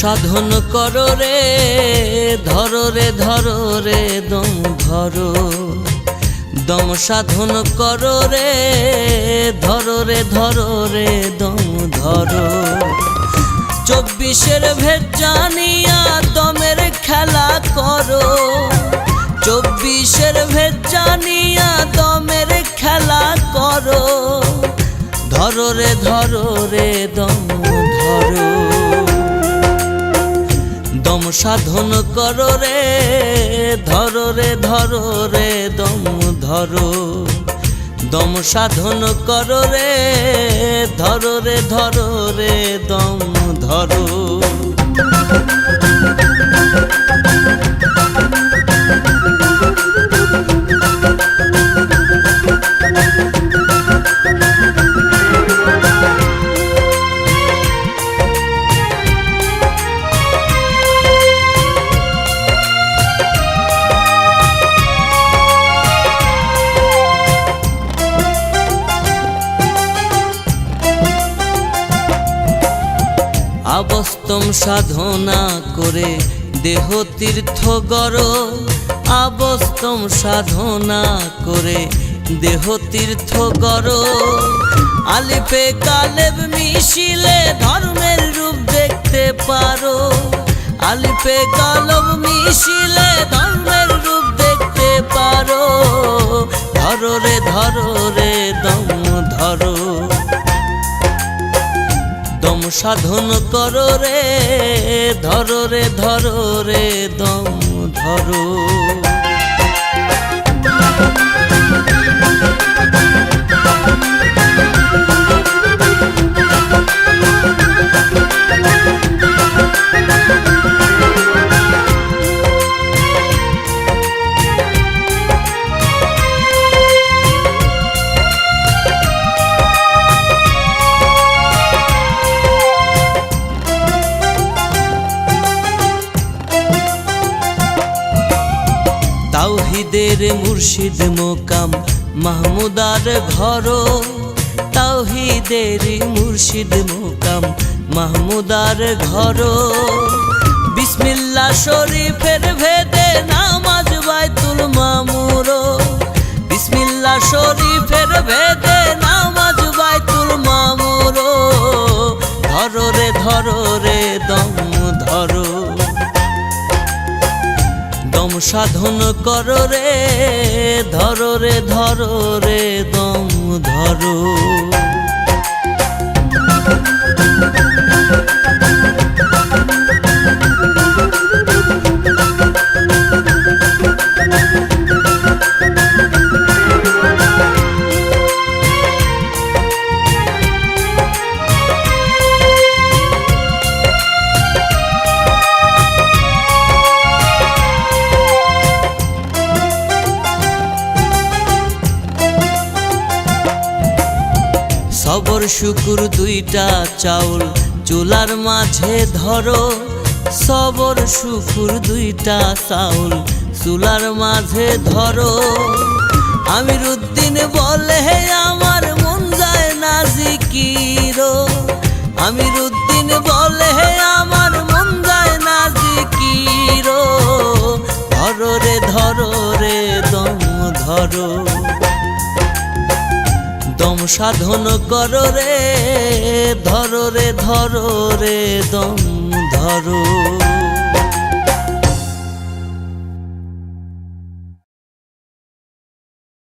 সাধন করো রে, ধরো রে ধরো রে দম ধরো। দম সাধন করো রে, ধরো রে ধরো রে দম ধরো। 24-এর ভেদ জানিয়া দমের খেলা করো। 24-এর ভেদ জানিয়া দমের খেলা করো। ধরো রে ধরো রে দম ধরো। দম সাধন করো রে, ধরো রে ধরো রে দম ধরো। দম সাধন করো রে, ধরো রে ধরো রে দম ধরো। অবস্তম সাধনা করে দেহ তীর্থ গড়ো। অবস্তম সাধনা করে দেহ তীর্থ গড়ো। আলিফে কালেব মিশিলে ধর্মের রূপ দেখতে পারো। আলিফে কালেব মিশিলে ধর্মের রূপ দেখতে পারো। ধরো রে ধরো রে দম ধরো। দম সাধন করো রে, ধরো রে ধরো রে দম ধরো। তাওহীদের মুর্শিদ মোকাম মাহমুদার ঘর। তাওহীদের মুর্শিদ মোকাম মাহমুদার ঘর। বিসমিল্লাহ শরীফের ভেদে নামাজ বাইতুল মামুর। বিসমিল্লাহ শরীফের ভেদে নামাজ বাইতুল মামুর। ধরো রে ধরো রে দম ধরো। দম সাধন করো রে, ধরো রে ধরো রে দম ধরো। সবর শুকুর দুইটা চাউল চুলার মাঝে ধরো। সবর শুকুর দুইটা চাউল চুলার মাঝে ধরো। আমিরুদ্দিন বলে হে আমার মন যায় না জিকির। আমিরুদ্দিন বলে হে আমার মন যায় না জিকির। ধরো রে ধরো রে দম ধরো। দম সাধন করো রে, ধরো রে ধরো রে দম ধরো।